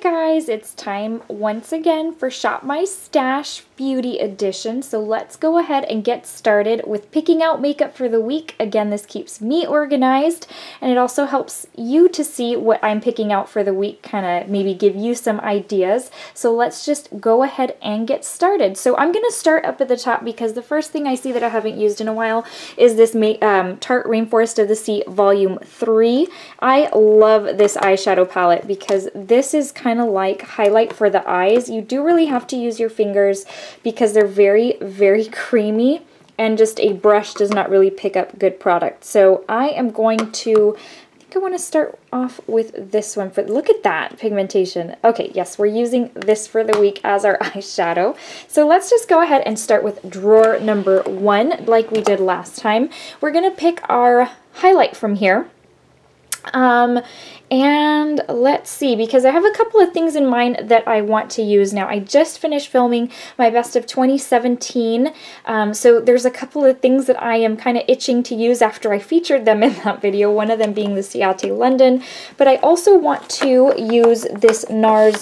guys, it's time once again for Shop My Stash Beauty Edition. So let's go ahead and get started with picking out makeup for the week. Again, this keeps me organized and it also helps you to see what I'm picking out for the week, kind of maybe give you some ideas. So let's just go ahead and get started. So I'm going to start up at the top because the first thing I see that I haven't used in a while is this Tarte Rainforest of the Sea Volume 3. I love this eyeshadow palette because this is kind of like highlight for the eyes. You do really have to use your fingers because they're very, very creamy and just a brush does not really pick up good product. So I am going to, I think I want to start off with this one. Look at that pigmentation. Okay, yes, we're using this for the week as our eyeshadow. So let's just go ahead and start with drawer number 1 like we did last time. We're going to pick our highlight from here. And let's see, because I have a couple of things in mind that I want to use now. I just finished filming my best of 2017, so there's a couple of things that I am kind of itching to use after I featured them in that video, one of them being the Latte London, but I also want to use this NARS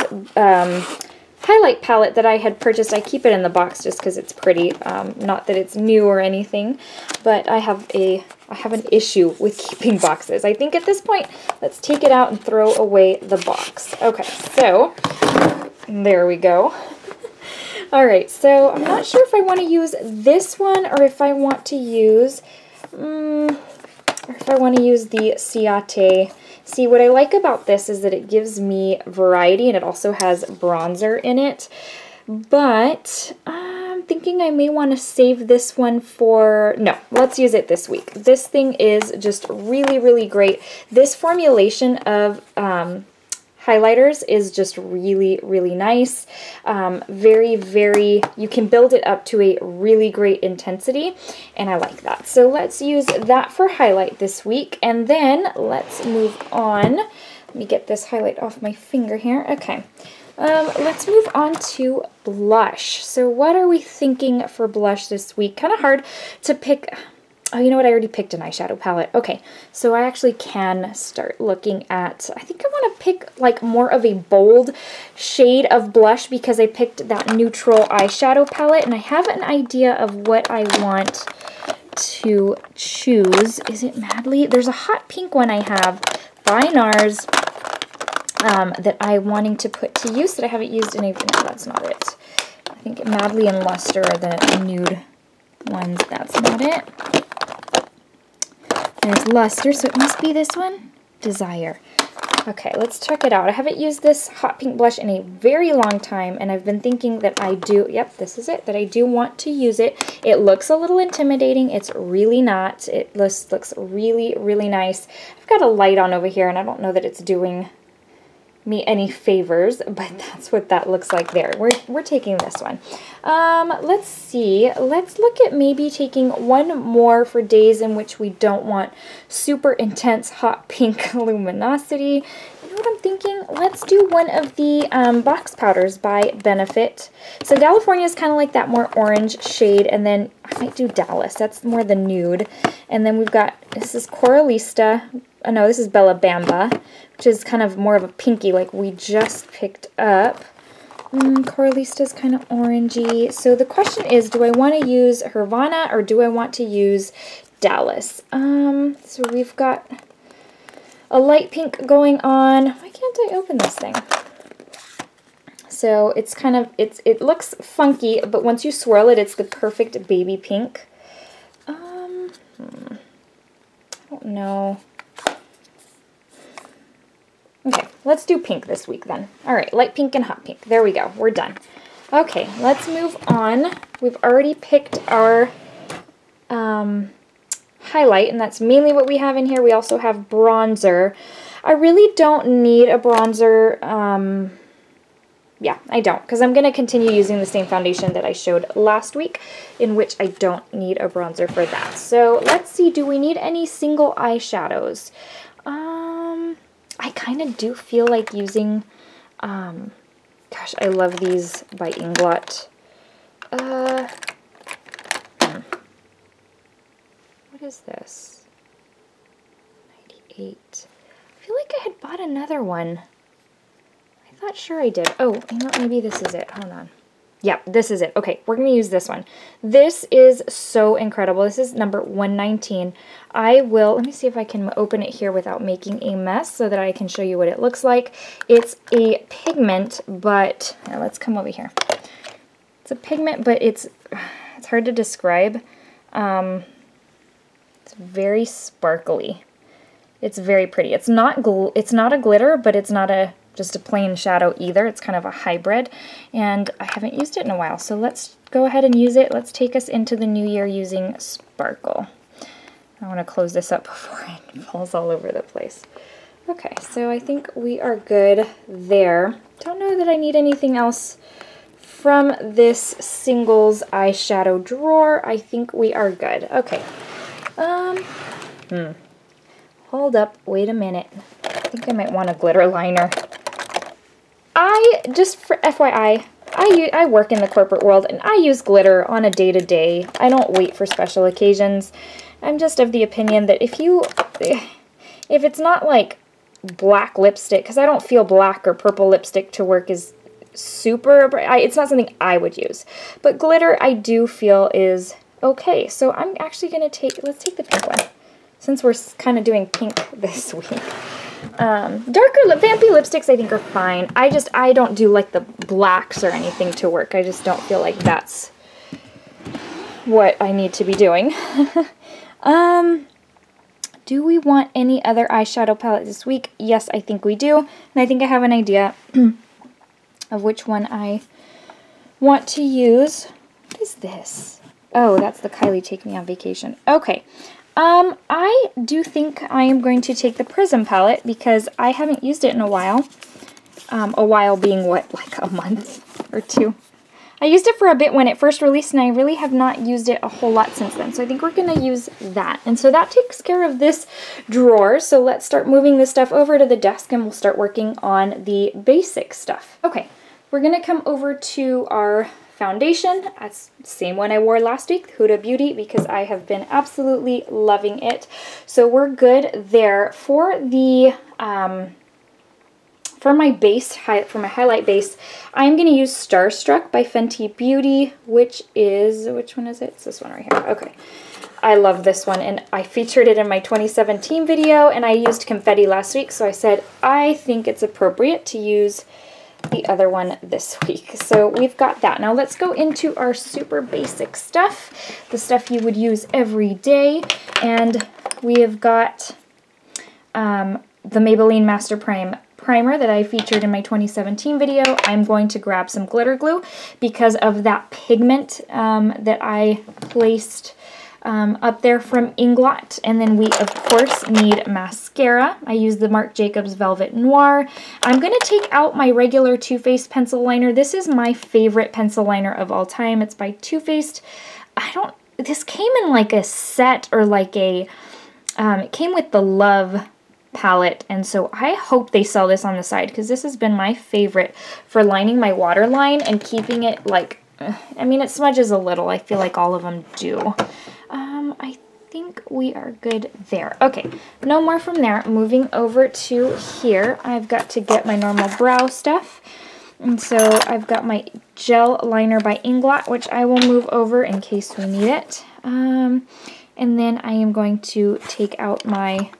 highlight palette that I had purchased. I keep it in the box just because it's pretty, not that it's new or anything, but I have an issue with keeping boxes. I think at this point, let's take it out and throw away the box. Okay, so there we go. All right, so I'm not sure if I want to use this one or if I want to use, the Latte. See, what I like about this is that it gives me variety and it also has bronzer in it, but I'm thinking I may want to save this one for, no, let's use it this week. This thing is just really, really great. This formulation of highlighters is just really, really nice. Very, very, you can build it up to a really great intensity, and I like that. So let's use that for highlight this week, and then let's move on. Let me get this highlight off my finger here. Okay. Let's move on to blush. So what are we thinking for blush this week? Kind of hard to pick. Oh, you know what? I already picked an eyeshadow palette. Okay, so I actually can start looking at, I think I want to pick like more of a bold shade of blush because I picked that neutral eyeshadow palette and I have an idea of what I want to choose. Is it Madly? There's a hot pink one I have by NARS that I'm wanting to put to use that I haven't used in a, no, that's not it. I think Madly and Luster are the nude ones. That's not it. There's Luster, so it must be this one. Desire. Okay, let's check it out. I haven't used this hot pink blush in a very long time, and I've been thinking that I do, yep, this is it, that I do want to use it. It looks a little intimidating. It's really not. It looks really, really nice. I've got a light on over here, and I don't know that it's doing me any favors, but that's what that looks like there. We're taking this one. Let's see. Let's look at maybe taking one more for days in which we don't want super intense hot pink luminosity. You know what I'm thinking? Let's do one of the box powders by Benefit. So California is kind of like that more orange shade, and then I might do Dallas. That's more the nude. And then we've got, this is Coralista. Oh no, this is Bella Bamba, which is kind of more of a pinky like we just picked up. Coralista is kind of orangey. So the question is, do I want to use Hervana or do I want to use Dallas? So we've got a light pink going on. Why can't I open this thing? So it's kind of, it looks funky, but once you swirl it, it's the perfect baby pink. I don't know. Okay, let's do pink this week then. All right, light pink and hot pink. There we go. We're done. Okay, let's move on. We've already picked our highlight, and that's mainly what we have in here. We also have bronzer. I really don't need a bronzer. Yeah, I don't, because I'm going to continue using the same foundation that I showed last week, in which I don't need a bronzer for that. So let's see, do we need any single eyeshadows? I kind of do feel like using, gosh, I love these by Inglot. What is this? 98. I feel like I had bought another one. I not sure I did. Oh, you know, maybe this is it. Hold on. Yeah, this is it. Okay, we're going to use this one. This is so incredible. This is number 119. Let me see if I can open it here without making a mess so that I can show you what it looks like. It's a pigment, but, let's come over here. It's a pigment, but it's hard to describe. It's very sparkly. It's very pretty. It's not a glitter, but it's not just a plain shadow either. It's kind of a hybrid, and I haven't used it in a while, so let's go ahead and use it. Let's take us into the new year using Sparkle. I want to close this up before it falls all over the place. Okay, so I think we are good there. Don't know that I need anything else from this singles eyeshadow drawer. I think we are good. Okay. Hold up, wait a minute. I think I might want a glitter liner. Just for FYI, I work in the corporate world and I use glitter on a day-to-day. I don't wait for special occasions. I'm just of the opinion that if it's not like black lipstick, because I don't feel black or purple lipstick to work is super bright. It's not something I would use. But glitter I do feel is okay. So I'm actually going to let's take the pink one, since we're kind of doing pink this week. Darker vampy lipsticks I think are fine. I don't do like the blacks or anything to work. I just don't feel like that's what I need to be doing. Do we want any other eyeshadow palette this week? Yes, I think we do. And I think I have an idea of which one I want to use. What is this? Oh, that's the Kylie Take Me on Vacation. Okay. I do think I am going to take the Prism palette because I haven't used it in a while. A while being, what, like a month or two? I used it for a bit when it first released, and I really have not used it a whole lot since then. So I think we're going to use that. And so that takes care of this drawer. So let's start moving this stuff over to the desk, and we'll start working on the basic stuff. Okay, we're going to come over to our foundation. That's the same one I wore last week, Huda Beauty, because I have been absolutely loving it. So we're good there. For the for my highlight base, I'm going to use Starstruck by Fenty Beauty, which one is it? It's this one right here. Okay. I love this one, and I featured it in my 2017 video, and I used confetti last week, so I said I think it's appropriate to use the other one this week. So we've got that. Now let's go into our super basic stuff, the stuff you would use every day, and we have got the Maybelline Master Primer that I featured in my 2017 video. I'm going to grab some glitter glue because of that pigment that I placed up there from Inglot. And then we, of course, need mascara. I use the Marc Jacobs Velvet Noir. I'm going to take out my regular Too Faced pencil liner. This is my favorite pencil liner of all time. It's by Too Faced. This came in like a set, or like it came with the Love palette, and so I hope they sell this on the side because this has been my favorite for lining my waterline and keeping it like, I mean, it smudges a little. I feel like all of them do. I think we are good there. Okay, no more from there. Moving over to here, I've got to get my normal brow stuff. And so I've got my gel liner by Inglot, which I will move over in case we need it. And then I am going to take out my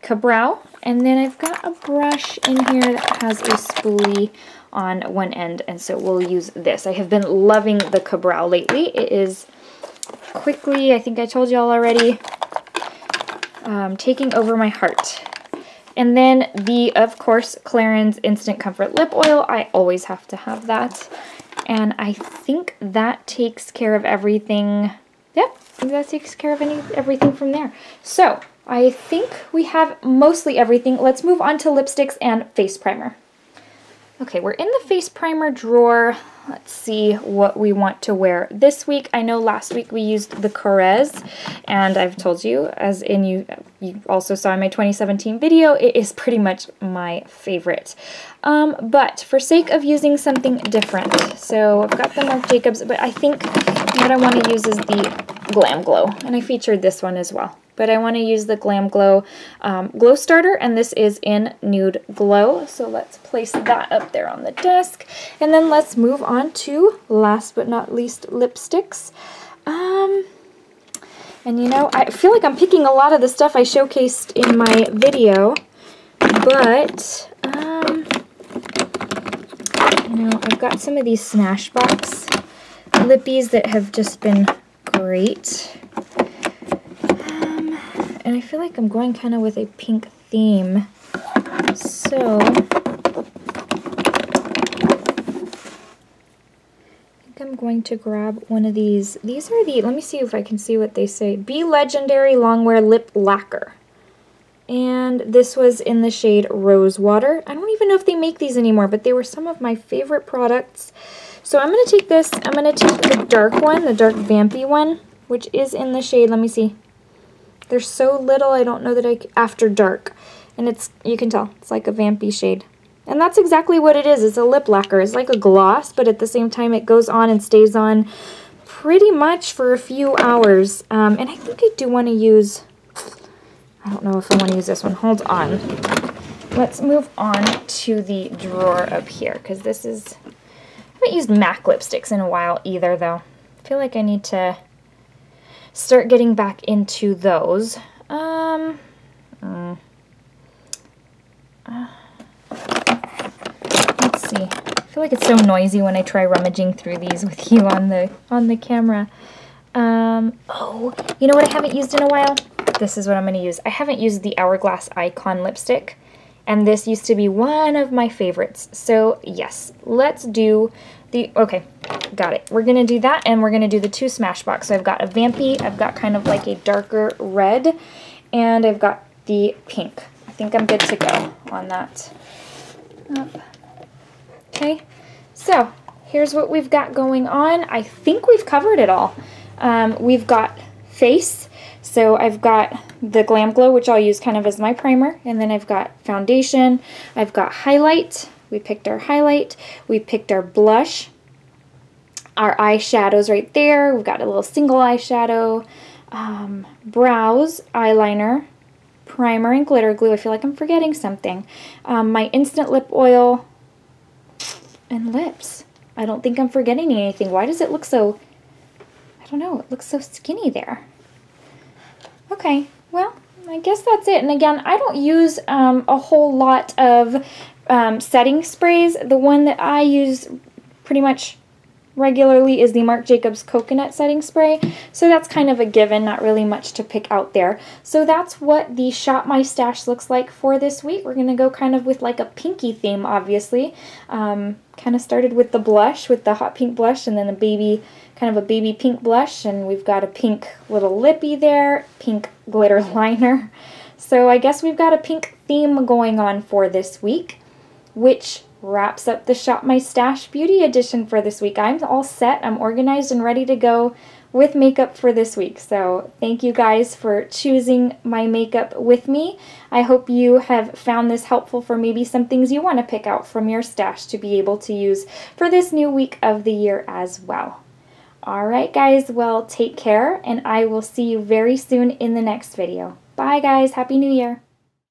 Ka-Brow, and then I've got a brush in here that has a spoolie on one end, and so we'll use this. I have been loving the Ka-Brow lately. It is quickly, I think I told y'all already, taking over my heart. And then of course, Clarins Instant Comfort Lip Oil. I always have to have that. And I think that takes care of everything. Yep, I think that takes care of everything from there. So I think we have mostly everything. Let's move on to lipsticks and face primer. Okay, we're in the face primer drawer. Let's see what we want to wear this week. I know last week we used the Corez, and I've told you, as in you also saw in my 2017 video, it is pretty much my favorite. But for sake of using something different, so I've got the Marc Jacobs, but I think what I want to use is the Glam Glow, and I featured this one as well. but I want to use the Glam Glow Glow Starter, and this is in Nude Glow. So let's place that up there on the desk. And then let's move on to, last but not least, lipsticks. And you know, I feel like I'm picking a lot of the stuff I showcased in my video, but, you know, I've got some of these Smashbox lippies that have just been great. And I feel like I'm going kind of with a pink theme. So, I think I'm going to grab one of these. These are the, let me see if I can see what they say. Be Legendary Longwear Lip Lacquer. And this was in the shade Rose Water. I don't even know if they make these anymore, but they were some of my favorite products. So I'm going to take this, I'm going to take the dark one, the dark vampy one, which is in the shade, let me see. There's so little, I don't know that After Dark. And it's, you can tell, it's like a vampy shade. And that's exactly what it is. It's a lip lacquer. It's like a gloss, but at the same time it goes on and stays on pretty much for a few hours. And I think I do want to use, I don't know if I want to use this one. Hold on. Let's move on to the drawer up here, because this is, I haven't used MAC lipsticks in a while either, though. I feel like I need to start getting back into those. Let's see. I feel like it's so noisy when I try rummaging through these with you on the camera. Oh, you know what I haven't used in a while? This is what I'm going to use. I haven't used the Hourglass Icon lipstick, and this used to be one of my favorites. So yes, let's do the, okay, got it. We're going to do that, and we're going to do the two Smashbox. So I've got a vampy, I've got kind of like a darker red, and I've got the pink. I think I'm good to go on that. Okay, so here's what we've got going on. I think we've covered it all. We've got face, so I've got the Glam Glow, which I'll use kind of as my primer, and then I've got foundation, I've got highlight, we picked our highlight, we picked our blush, our eyeshadows right there, we've got a little single eyeshadow, brows, eyeliner, primer, and glitter glue. I feel like I'm forgetting something. My instant lip oil, and lips. I don't think I'm forgetting anything. Why does it look so, I don't know, it looks so skinny there. Okay, well, I guess that's it. And again, I don't use a whole lot of setting sprays. The one that I use pretty much regularly is the Marc Jacobs Coconut Setting Spray. So that's kind of a given, not really much to pick out there. So that's what the Shop My Stash looks like for this week. We're going to go kind of with like a pinky theme, obviously. Kind of started with the blush, with the hot pink blush, and then a baby, kind of a baby pink blush, and we've got a pink little lippy there, pink glitter liner. So I guess we've got a pink theme going on for this week, which wraps up the Shop My Stash Beauty Edition for this week. I'm all set, I'm organized and ready to go with makeup for this week. So thank you guys for choosing my makeup with me. I hope you have found this helpful for maybe some things you want to pick out from your stash to be able to use for this new week of the year as well. Alright guys, well take care, and I will see you very soon in the next video. Bye guys, Happy New Year!